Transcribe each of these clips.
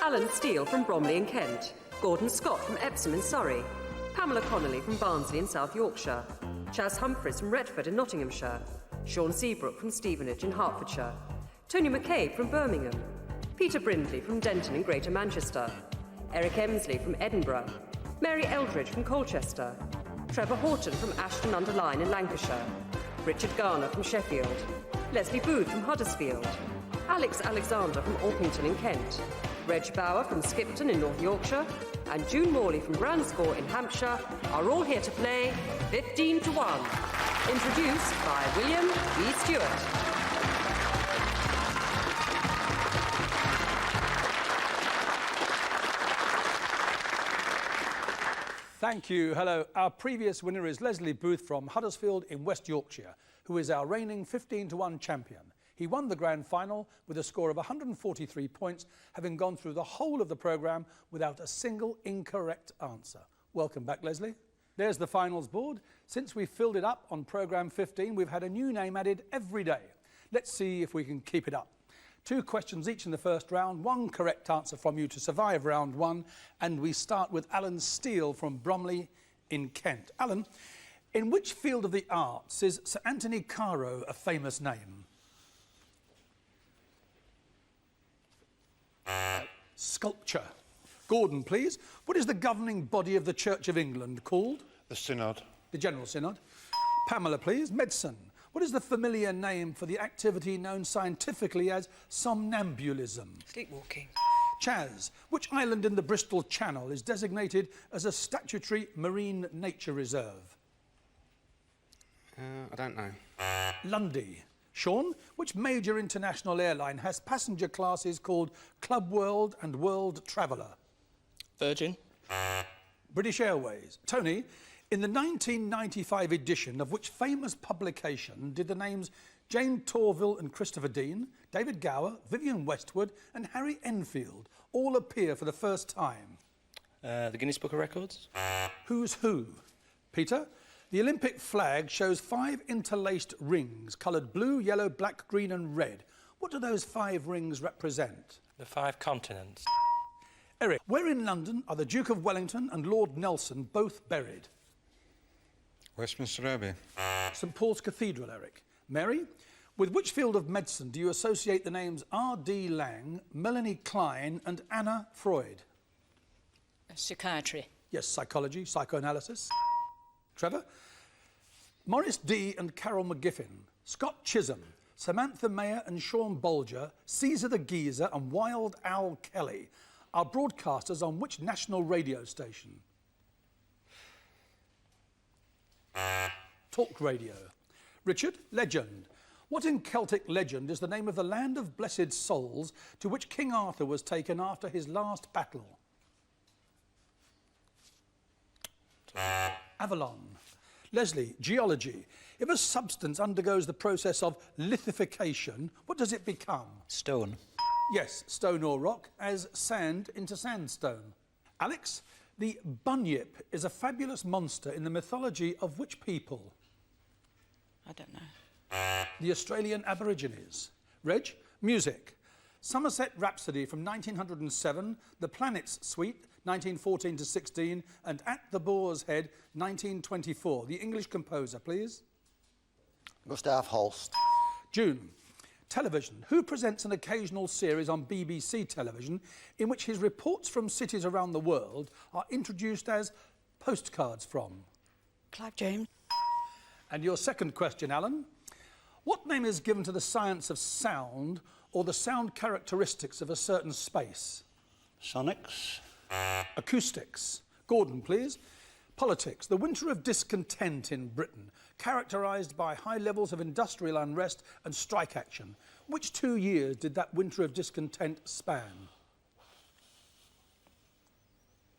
Alan Steele from Bromley in Kent, Gordon Scott from Epsom in Surrey, Pamela Connolly from Barnsley in South Yorkshire, Chas Humphreys from Retford in Nottinghamshire, Sean Seabrook from Stevenage in Hertfordshire, Tony McCabe from Birmingham, Peter Brindley from Denton in Greater Manchester, Eric Emsley from Edinburgh, Mary Eldridge from Colchester, Trevor Horton from Ashton-under-Lyne in Lancashire, Richard Garner from Sheffield, Leslie Booth from Huddersfield, Alex Alexander from Orpington in Kent, Reg Bauer from Skipton in North Yorkshire, and June Morley from Branscore in Hampshire are all here to play 15 to 1. Introduced by William B. Stewart. Thank you. Hello. Our previous winner is Leslie Booth from Huddersfield in West Yorkshire, who is our reigning 15 to 1 champion. He won the grand final with a score of 143 points, having gone through the whole of the programme without a single incorrect answer. Welcome back, Leslie. There's the finals board. Since we filled it up on programme 15, we've had a new name added every day. Let's see if we can keep it up. 2 questions each in the first round, 1 correct answer from you to survive round 1, and we start with Alan Steele from Bromley in Kent. Alan, in which field of the arts is Sir Anthony Caro a famous name? Sculpture. Gordon, please. What is the governing body of the Church of England called? The Synod. The General Synod. Pamela, please. Medicine. What is the familiar name for the activity known scientifically as somnambulism? Sleepwalking. Chas, which island in the Bristol Channel is designated as a statutory marine nature reserve? I don't know. Lundy. Sean, which major international airline has passenger classes called Club World and World Traveller? Virgin. British Airways. Tony, in the 1995 edition of which famous publication did the names Jane Torville and Christopher Dean, David Gower, Vivienne Westwood and Harry Enfield all appear for the first time? The Guinness Book of Records. Who's who? Peter, the Olympic flag shows 5 interlaced rings coloured blue, yellow, black, green and red. What do those 5 rings represent? The 5 continents. Eric, where in London are the Duke of Wellington and Lord Nelson both buried? Westminster Abbey. St Paul's Cathedral, Eric. Mary, with which field of medicine do you associate the names R.D. Laing, Melanie Klein and Anna Freud? Psychiatry. Yes, psychology, psychoanalysis. Trevor, Maurice D. and Carol McGiffin, Scott Chisholm, Samantha Mayer and Sean Bolger, Caesar the Geezer and Wild Owl Kelly are broadcasters on which national radio station? Talk Radio. Richard, legend. What in Celtic legend is the name of the land of blessed souls to which King Arthur was taken after his last battle? Avalon. Leslie, geology. If a substance undergoes the process of lithification, what does it become? Stone. Yes, stone or rock, as sand into sandstone. Alex, the bunyip is a fabulous monster in the mythology of which people? I don't know. The Australian Aborigines. Reg, music. Somerset Rhapsody from 1907, The Planets Suite, 1914 to 16, and At the Boar's Head, 1924. The English composer, please. Gustav Holst. June. Television. Who presents an occasional series on BBC television in which his reports from cities around the world are introduced as postcards from? Clive James. And your second question, Alan. What name is given to the science of sound or the sound characteristics of a certain space? Sonics. Acoustics. Gordon, please. Politics. The winter of discontent in Britain, characterised by high levels of industrial unrest and strike action. Which 2 years did that winter of discontent span?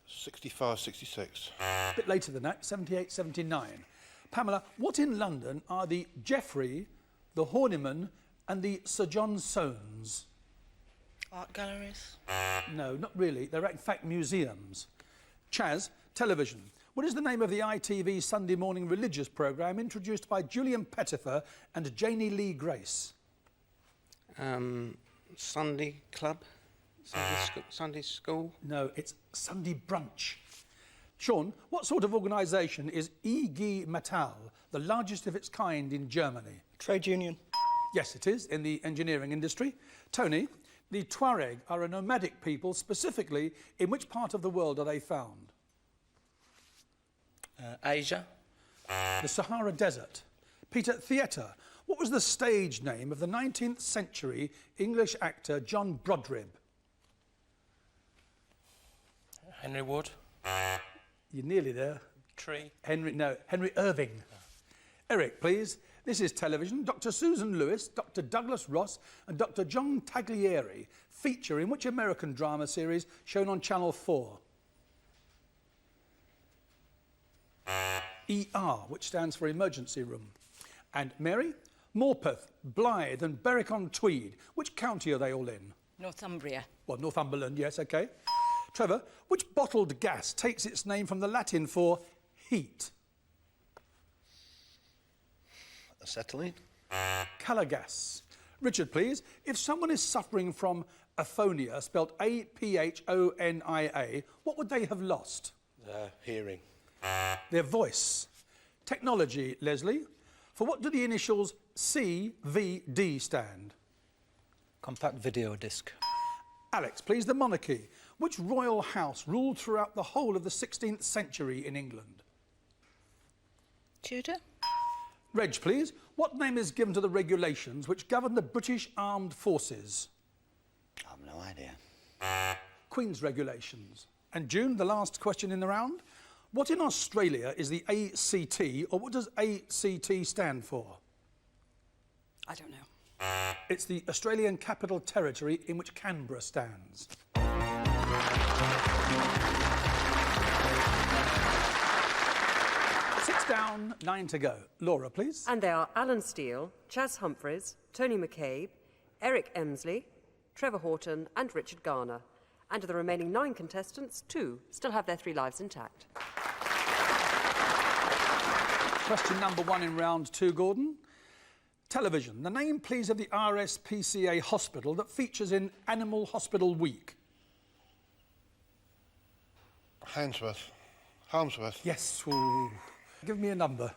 65, 66. A bit later than that, 78, 79. Pamela, what in London are the Geoffrey, the Horniman and the Sir John Soanes? Art galleries. No, not really. They're in fact museums. Chas, television. What is the name of the ITV Sunday morning religious programme introduced by Julian Pettifer and Janie Lee Grace? Sunday Club. Sunday school. No, it's Sunday brunch. Sean, what sort of organisation is IG Metall, the largest of its kind in Germany? Trade union. Yes, it is, in the engineering industry. Tony, the Tuareg are a nomadic people. Specifically, in which part of the world are they found? Asia. The Sahara Desert. Peter, theatre. What was the stage name of the 19th century English actor John Brodrib? Henry Wood. You're nearly there. Tree. Henry Irving. Eric, please. This is television. Dr. Susan Lewis, Dr. Douglas Ross and Dr. John Taglieri feature in which American drama series shown on Channel 4? ER, which stands for Emergency Room. And Mary, Morpeth, Blythe and Berwick-on-Tweed. Which county are they all in? Northumbria. Well, Northumberland, yes, OK. Trevor, which bottled gas takes its name from the Latin for heat? Acetylene. Calagas. Richard, please. If someone is suffering from aphonia, spelled A-P-H-O-N-I-A, what would they have lost? Their hearing. Their voice. Technology, Leslie. For what do the initials CVD stand? Compact video disc. Alex, please. The monarchy. Which royal house ruled throughout the whole of the 16th century in England? Tudor. Reg, please. What name is given to the regulations which govern the British Armed Forces? I have no idea. Queen's regulations. And June, the last question in the round. What in Australia is the ACT, or what does ACT stand for? I don't know. It's the Australian Capital Territory in which Canberra stands. 6 down, 9 to go. Laura, please. And they are Alan Steele, Chas Humphreys, Tony McCabe, Eric Emsley, Trevor Horton and Richard Garner. And of the remaining 9 contestants, 2 still have their 3 lives intact. Question number 1 in round 2, Gordon. Television. The name, please, of the RSPCA hospital that features in Animal Hospital Week. Harmsworth. Yes. Ooh. Give me a number.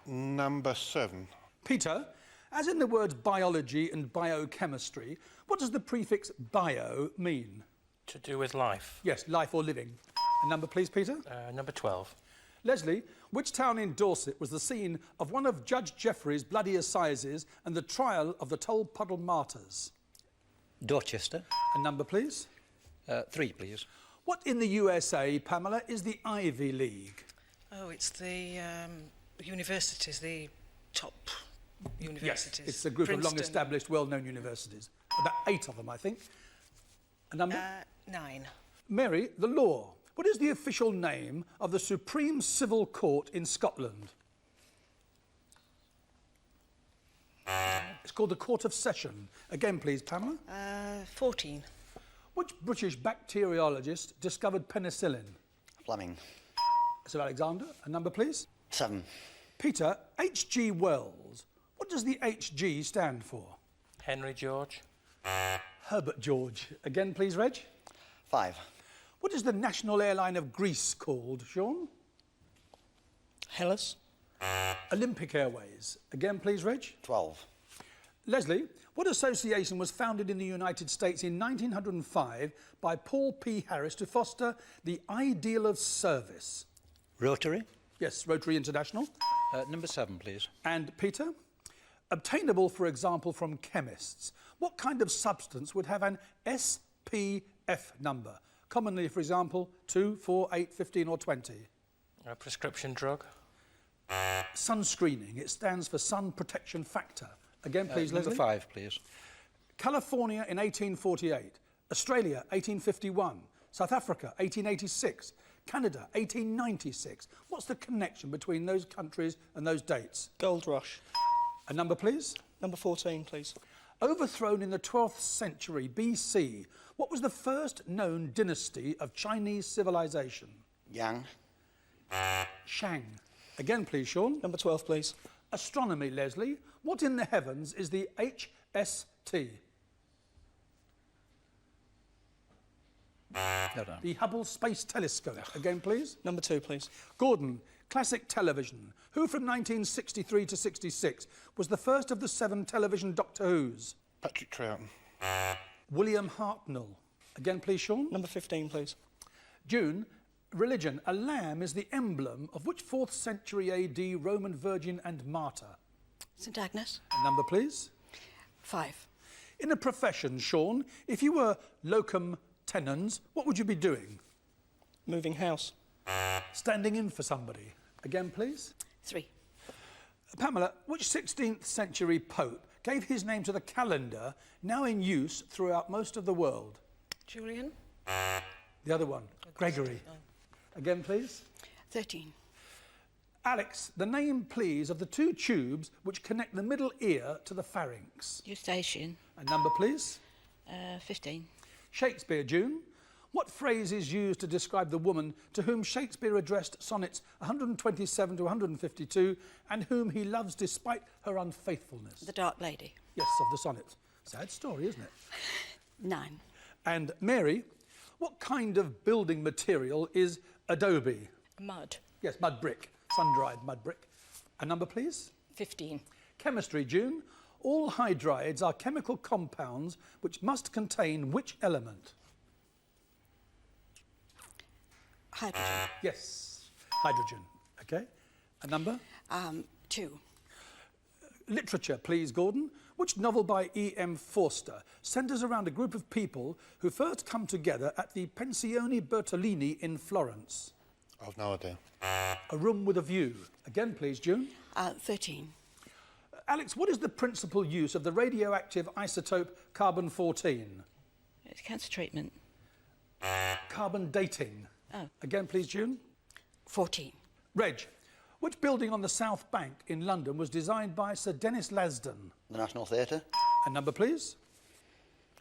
Number 7. Peter, as in the words biology and biochemistry, what does the prefix bio mean? To do with life. Yes, life or living. A number, please, Peter. Number 12. Leslie, which town in Dorset was the scene of one of Judge Jeffrey's bloody assizes and the trial of the Tolpuddle martyrs? Dorchester. A number, please. 3, please. What in the USA, Pamela, is the Ivy League? Oh, it's the universities, the top universities. Yes, it's a group Princeton. of long-established, well-known universities. About 8 of them, I think. A number? 9. Mary, the law. What is the official name of the Supreme Civil Court in Scotland? It's called the Court of Session. Again, please, Pamela. 14. Which British bacteriologist discovered penicillin? Fleming. Sir Alexander, a number, please. 7. Peter, H.G. Wells. What does the H.G. stand for? Henry George. Herbert George. Again, please, Reg. 5. What is the national airline of Greece called, Sean? Hellas. Olympic Airways. Again, please, Reg. 12. Leslie, what association was founded in the United States in 1905 by Paul P. Harris to foster the ideal of service? Rotary. Yes, Rotary International. Number 7, please. And Peter? Obtainable, for example, from chemists. What kind of substance would have an SPF number? Commonly, for example, 2, 4, 8, 15 or 20. A prescription drug. Sunscreening. It stands for Sun Protection Factor. Again, please, Number Leslie. 5, please. California in 1848. Australia, 1851. South Africa, 1886. Canada, 1896. What's the connection between those countries and those dates? Gold rush. A number, please. Number 14, please. Overthrown in the 12th century BC, what was the first known dynasty of Chinese civilization? Yang. Shang. Again, please, Sean. Number 12, please. Astronomy, Leslie. What in the heavens is the HST? Well done. The Hubble Space Telescope. Again, please. Number 2, please. Gordon, classic television. Who from 1963 to 66 was the first of the 7 television Doctor Who's? Patrick Troughton. William Hartnell. Again, please, Sean. Number 15, please. June, religion. A lamb is the emblem of which 4th century AD Roman virgin and martyr? St Agnes. A number, please. 5. In a profession, Sean, if you were locum tenens, what would you be doing? Moving house. Standing in for somebody. Again, please. 3. Pamela, which 16th century pope gave his name to the calendar now in use throughout most of the world? Julian? The other one, Gregory. Again, please. 13. Alex, the name, please, of the 2 tubes which connect the middle ear to the pharynx. Eustachian. A number, please. 15. Shakespeare, June. What phrase is used to describe the woman to whom Shakespeare addressed sonnets 127 to 152 and whom he loves despite her unfaithfulness? The Dark Lady. Yes, of the sonnets. Sad story, isn't it? 9. And Mary, what kind of building material is adobe? Mud. Yes, mud brick, sun-dried mud brick. A number, please. 15. Chemistry, June. All hydrides are chemical compounds which must contain which element? Hydrogen. Yes, hydrogen. Okay. A number? 2. Literature, please, Gordon. Which novel by E.M. Forster centres around a group of people who first come together at the Pensione Bertolini in Florence? I've no idea. A Room with a View. Again, please, June. 13. Alex, what is the principal use of the radioactive isotope carbon-14? It's cancer treatment. Carbon dating. Oh. Again, please, June. 14. Reg, which building on the South Bank in London was designed by Sir Denis Lasdon? The National Theatre. A number, please.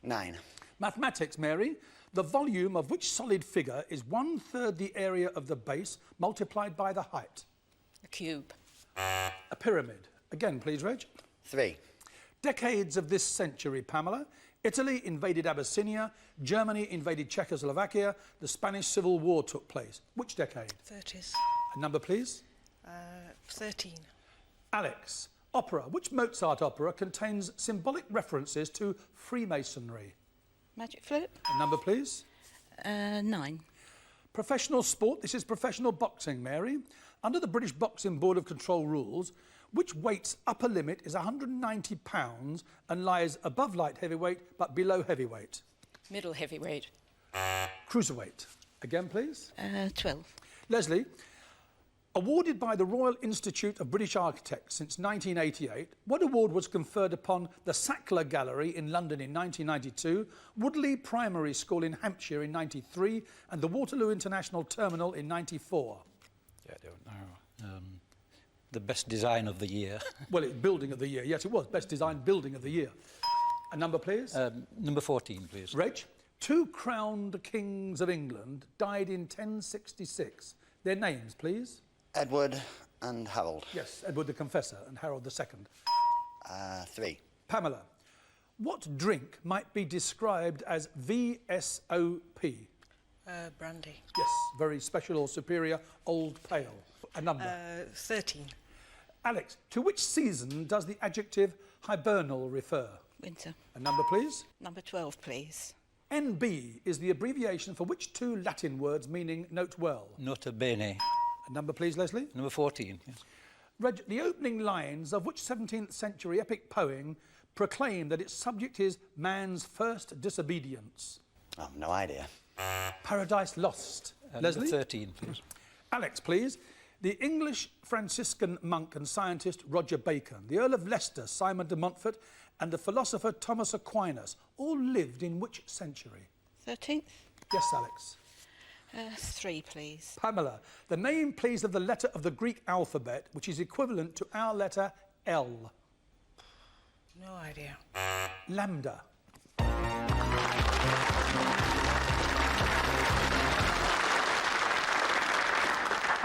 9. Mathematics, Mary. The volume of which solid figure is 1/3 the area of the base multiplied by the height? A cube. A pyramid. Again, please, Reg. 3. Decades of this century, Pamela. Italy invaded Abyssinia. Germany invaded Czechoslovakia. The Spanish Civil War took place. Which decade? 30s. A number, please. 13. Alex, opera. Which Mozart opera contains symbolic references to Freemasonry? Magic flute. A number, please. 9. Professional sport. This is professional boxing, Mary. Under the British Boxing Board of Control rules, which weight's upper limit is 190 pounds and lies above light heavyweight but below heavyweight? Middle heavyweight. Cruiserweight. Again, please. 12. Leslie, awarded by the Royal Institute of British Architects since 1988, what award was conferred upon the Sackler Gallery in London in 1992, Woodley Primary School in Hampshire in 93, and the Waterloo International Terminal in 94? Yeah, I don't know. The best design of the year. Well, it's Building of the Year. Yes, it was. Best Designed Building of the Year. A number, please. Number 14, please. Reg, 2 crowned kings of England died in 1066. Their names, please. Edward and Harold. Yes, Edward the Confessor and Harold II. 3. Pamela, what drink might be described as VSOP? Brandy. Yes, very special or superior old pale. A number. 13. Alex, to which season does the adjective hibernal refer? Winter. A number, please. Number 12, please. NB is the abbreviation for which 2 Latin words meaning note well? Nota bene. A number, please, Leslie. Number 14, yes. Reg, the opening lines of which 17th century epic poem proclaim that its subject is man's first disobedience? I've no idea. Paradise Lost. Leslie? Number 13, please. Alex, please. The English Franciscan monk and scientist Roger Bacon, the Earl of Leicester Simon de Montfort, and the philosopher Thomas Aquinas all lived in which century? 13th. Yes, Alex. 3, please. Pamela, the name, please, of the letter of the Greek alphabet, which is equivalent to our letter L. No idea. Lambda.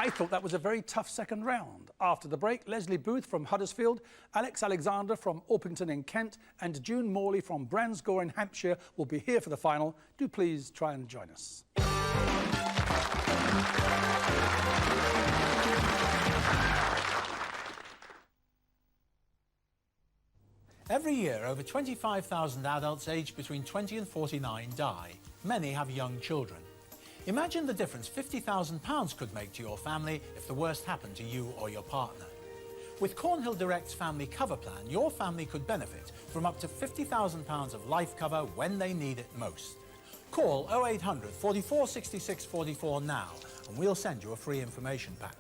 I thought that was a very tough second round. After the break, Leslie Booth from Huddersfield, Alex Alexander from Orpington in Kent, and June Morley from Bransgore in Hampshire will be here for the final. Do please try and join us. Every year, over 25,000 adults aged between 20 and 49 die. Many have young children. Imagine the difference £50,000 could make to your family if the worst happened to you or your partner. With Cornhill Direct's Family Cover Plan, your family could benefit from up to £50,000 of life cover when they need it most. Call 0800 44 66 44 now and we'll send you a free information pack.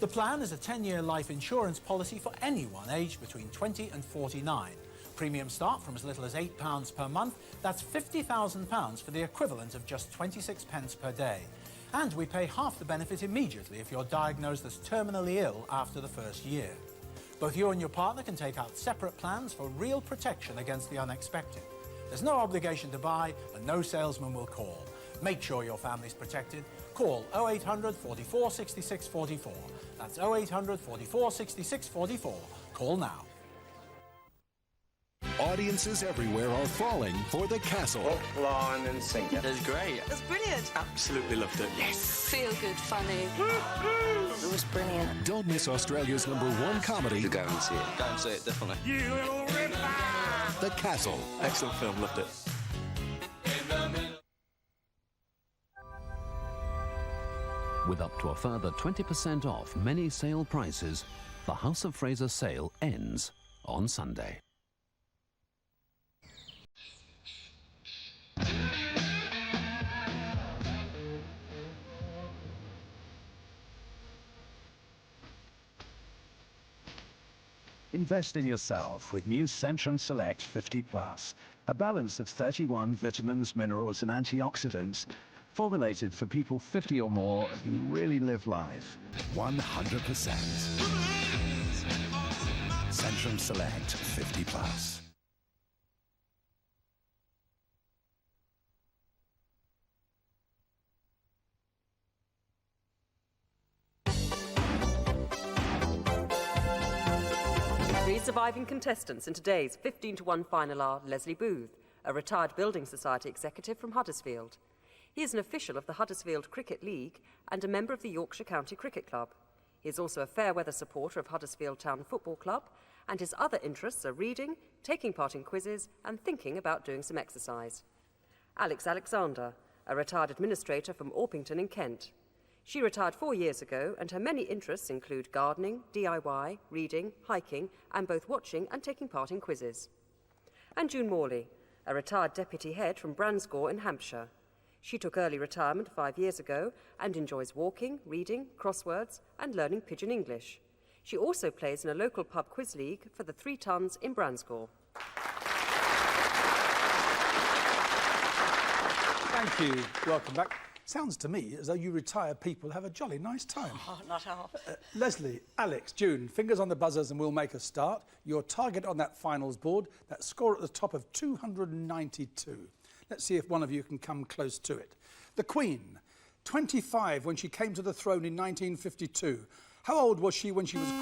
The plan is a 10-year life insurance policy for anyone aged between 20 and 49. Premiums start from as little as £8 per month. That's £50,000 for the equivalent of just 26 pence per day. And we pay half the benefit immediately if you're diagnosed as terminally ill after the first year. Both you and your partner can take out separate plans for real protection against the unexpected. There's no obligation to buy and no salesman will call. Make sure your family's protected. Call 0800 44 66 44. That's 0800 44 66 44. Call now. Audiences everywhere are falling for The Castle. Hook, line and sinker. It was great. It was brilliant. Absolutely loved it. Yes. Feel good, funny. It was brilliant. Don't miss Australia's #1 comedy. To go and see it. Go and see it, definitely. You little ripper! The Castle. Excellent film, loved it. With up to a further 20% off many sale prices, the House of Fraser sale ends on Sunday. Invest in yourself with new Centrum Select 50+, a balance of 31 vitamins, minerals and antioxidants, formulated for people 50 or more who really live life. 100%. Centrum Select 50+. Three surviving contestants in today's 15-to-1 final are Leslie Booth, a retired Building Society executive from Huddersfield. He is an official of the Huddersfield Cricket League and a member of the Yorkshire County Cricket Club. He is also a fair-weather supporter of Huddersfield Town Football Club, and his other interests are reading, taking part in quizzes, and thinking about doing some exercise. Alex Alexander, a retired administrator from Orpington in Kent. She retired 4 years ago, and her many interests include gardening, DIY, reading, hiking, and both watching and taking part in quizzes. And June Morley, a retired deputy head from Bransgore in Hampshire. She took early retirement 5 years ago and enjoys walking, reading, crosswords, and learning Pidgin English. She also plays in a local pub quiz league for the 3 Tons in Bransgore. Thank you. Welcome back. Sounds to me as though you retired people have a jolly nice time. Oh, not half. Leslie, Alex, June, fingers on the buzzers and we'll make a start. Your target on that finals board, that score at the top of 292. Let's see if one of you can come close to it. The Queen, 25 when she came to the throne in 1952. How old was she when she was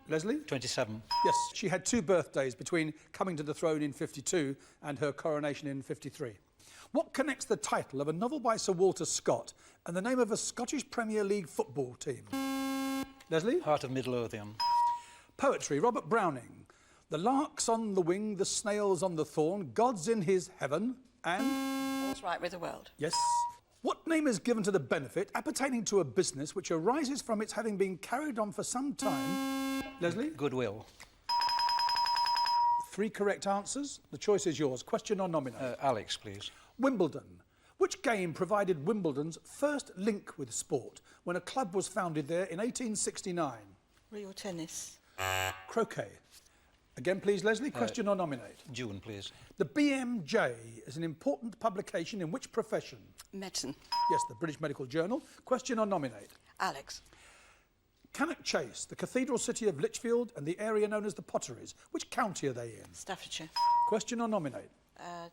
Leslie? 27. Yes, she had 2 birthdays between coming to the throne in 52 and her coronation in 53. What connects the title of a novel by Sir Walter Scott and the name of a Scottish Premier League football team? Leslie? Heart of Midlothian. Poetry, Robert Browning. The lark's on the wing, the snail's on the thorn, God's in his heaven, and... All's right with the world. Yes. What name is given to the benefit appertaining to a business which arises from its having been carried on for some time? Leslie? Goodwill. 3 correct answers. The choice is yours. Question or nominate? Alex, please. Wimbledon. Which game provided Wimbledon's first link with sport when a club was founded there in 1869? Real tennis. Croquet. Again, please, Leslie. Question or nominate? June, please. The BMJ is an important publication in which profession? Medicine. Yes, the British Medical Journal. Question or nominate? Alex. Cannock Chase, the cathedral city of Lichfield and the area known as the Potteries. Which county are they in? Staffordshire. Question or nominate?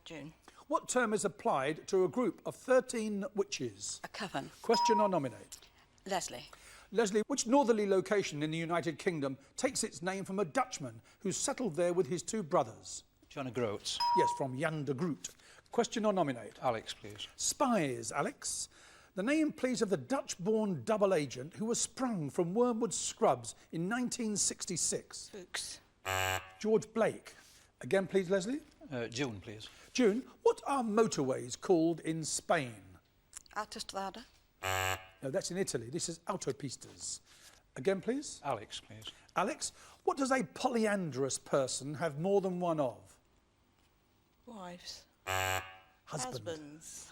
June. What term is applied to a group of 13 witches? A coven. Question or nominate? Leslie. Leslie, which northerly location in the United Kingdom takes its name from a Dutchman who settled there with his two brothers? John O'Groats. Yes, from Jan de Groot. Question or nominate? Alex, please. Spies, Alex. The name, please, of the Dutch-born double agent who was sprung from Wormwood Scrubs in 1966. Fuchs. George Blake. Again, please, Leslie. June, please. June, what are motorways called in Spain? Autostrada. No, that's in Italy. This is autopistas. Again, please. Alex, please. Alex, what does a polyandrous person have more than one of? Wives. Husbands.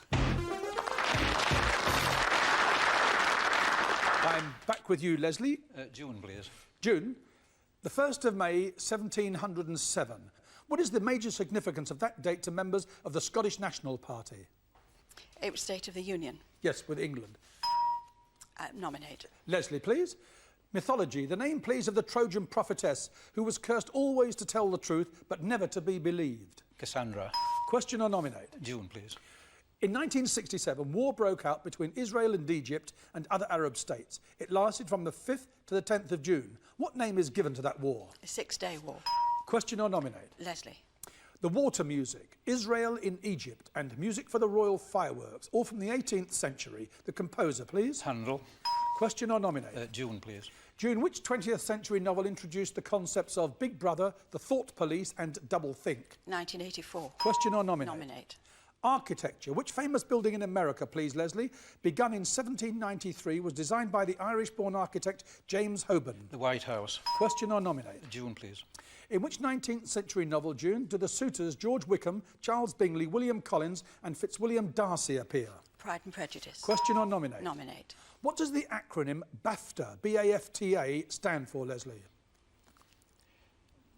I'm back with you, Leslie. June, please. June, the 1st of May, 1707. What is the major significance of that date to members of the Scottish National Party? It was State of the Union. Yes, with England. Nominate. Leslie, please. Mythology, the name, please, of the Trojan prophetess who was cursed always to tell the truth but never to be believed. Cassandra. Question or nominate? June, please. In 1967, war broke out between Israel and Egypt and other Arab states. It lasted from the 5th to the 10th of June. What name is given to that war? A 6-day war. Question or nominate? Leslie. The water music, Israel in Egypt, and music for the royal fireworks, all from the 18th century. The composer, please. Handel. Question or nominate? June, please. June, which 20th century novel introduced the concepts of Big Brother, The Thought Police and Double Think? 1984. Question or nominate? Nominate. Architecture, which famous building in America, please, Leslie, begun in 1793, was designed by the Irish-born architect James Hoban? The White House. Question or nominate? June, please. In which 19th century novel, June, do the suitors George Wickham, Charles Bingley, William Collins and Fitzwilliam Darcy appear? Pride and Prejudice. Question or nominate? Nominate. What does the acronym BAFTA, B-A-F-T-A, stand for, Leslie?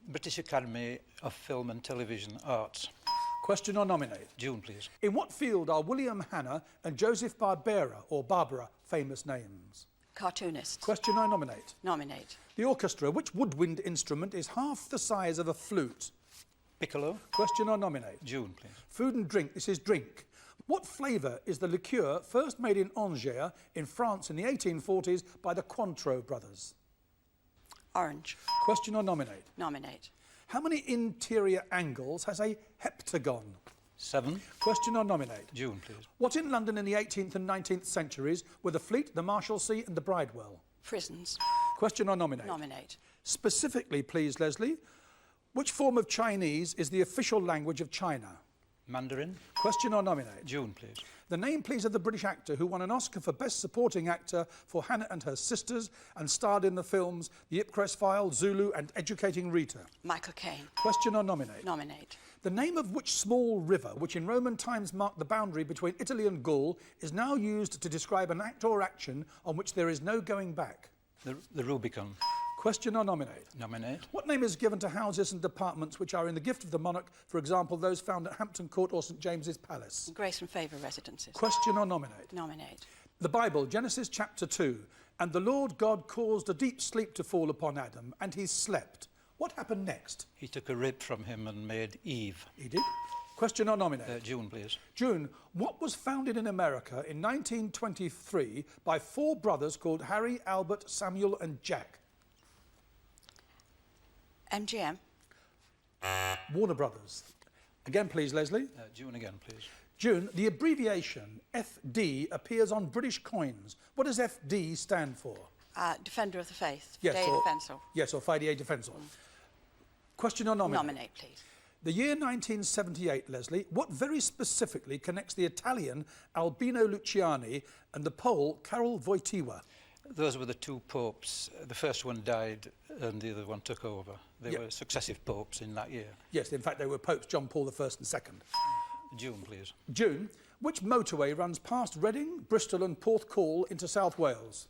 British Academy of Film and Television Arts. Question or nominate? June, please. In what field are William Hanna and Joseph Barbera, or Barbara, famous names? Cartoonists. Question or nominate? Nominate. The orchestra, which woodwind instrument is half the size of a flute? Piccolo. Question or nominate? June, please. Food and drink, this is drink. What flavour is the liqueur first made in Angers in France in the 1840s by the Cointreau brothers? Orange. Question or nominate? Nominate. How many interior angles has a heptagon? 7. Question or nominate? June, please. What in London in the 18th and 19th centuries were the Fleet, the Marshalsea and the Bridewell? Prisons. Question or nominate? Nominate. Specifically, please, Leslie, which form of Chinese is the official language of China? Mandarin. Question or nominate? June, please. The name, please, of the British actor who won an Oscar for Best Supporting Actor for Hannah and Her Sisters and starred in the films The Ipcress File, Zulu and Educating Rita. Michael Caine. Question or nominate? Nominate. The name of which small river, which in Roman times marked the boundary between Italy and Gaul, is now used to describe an act or action on which there is no going back? The Rubicon. Question or nominate? Nominate. What name is given to houses and departments which are in the gift of the monarch, for example, those found at Hampton Court or St James's Palace? Grace and Favour residences. Question or nominate? Nominate. The Bible, Genesis chapter 2. And the Lord God caused a deep sleep to fall upon Adam, and he slept. What happened next? He took a rib from him and made Eve. He did. Question or nominate? June, please. June, what was founded in America in 1923 by 4 brothers called Harry, Albert, Samuel and Jack? MGM. Warner Brothers. Again, please, Leslie. June again, please. June, the abbreviation FD appears on British coins. What does FD stand for? Defender of the Faith. Yes, Fidei Defensor. Yes, or Fidei Defensor. Question or nominate? Nominate, please. The year 1978, Leslie, what very specifically connects the Italian Albino Luciani and the Pole Karol Wojtyła? Those were the 2 popes. The first one died and the other one took over. They were successive popes in that year. Yes, in fact, they were popes John Paul I and II. June, please. June, which motorway runs past Reading, Bristol and Porthcawl into South Wales?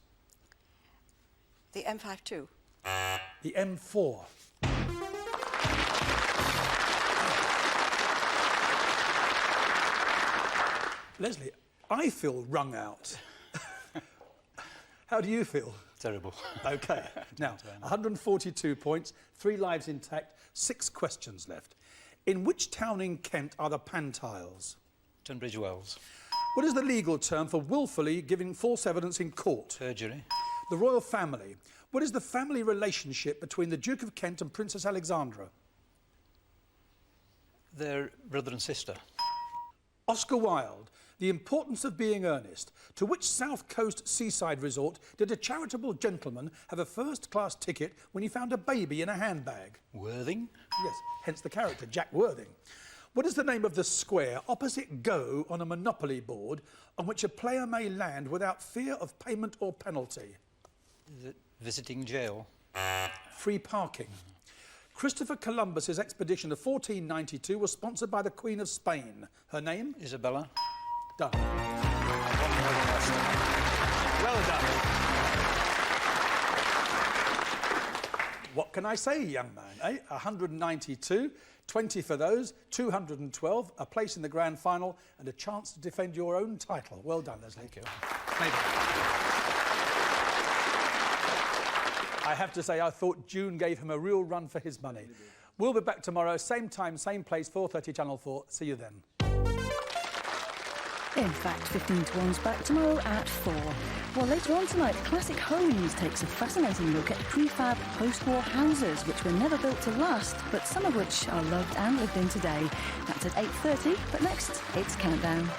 The M52. The M4. Leslie, I feel wrung out. How do you feel? Terrible. OK. Now, 142 points, 3 lives intact, 6 questions left. In which town in Kent are the Pantiles? Tunbridge Wells. What is the legal term for wilfully giving false evidence in court? Perjury. The royal family. What is the family relationship between the Duke of Kent and Princess Alexandra? They're brother and sister. Oscar Wilde. The importance of being earnest. To which South Coast seaside resort did a charitable gentleman have a first-class ticket when he found a baby in a handbag? Worthing. Yes, hence the character, Jack Worthing. What is the name of the square opposite Go on a Monopoly board on which a player may land without fear of payment or penalty? The visiting jail. Free parking. Christopher Columbus's expedition of 1492 was sponsored by the Queen of Spain. Her name? Isabella. Done. Well done. What can I say, young man, eh? 192, 20 for those, 212, a place in the grand final and a chance to defend your own title. Well done, Leslie. Thank you. I have to say, I thought June gave him a real run for his money. We'll be back tomorrow, same time, same place, 4:30 Channel 4. See you then. In fact, 15 to 1's back tomorrow at 4. Well, later on tonight, Classic Homes takes a fascinating look at prefab post-war houses which were never built to last, but some of which are loved and lived in today. That's at 8:30, but next, it's Countdown.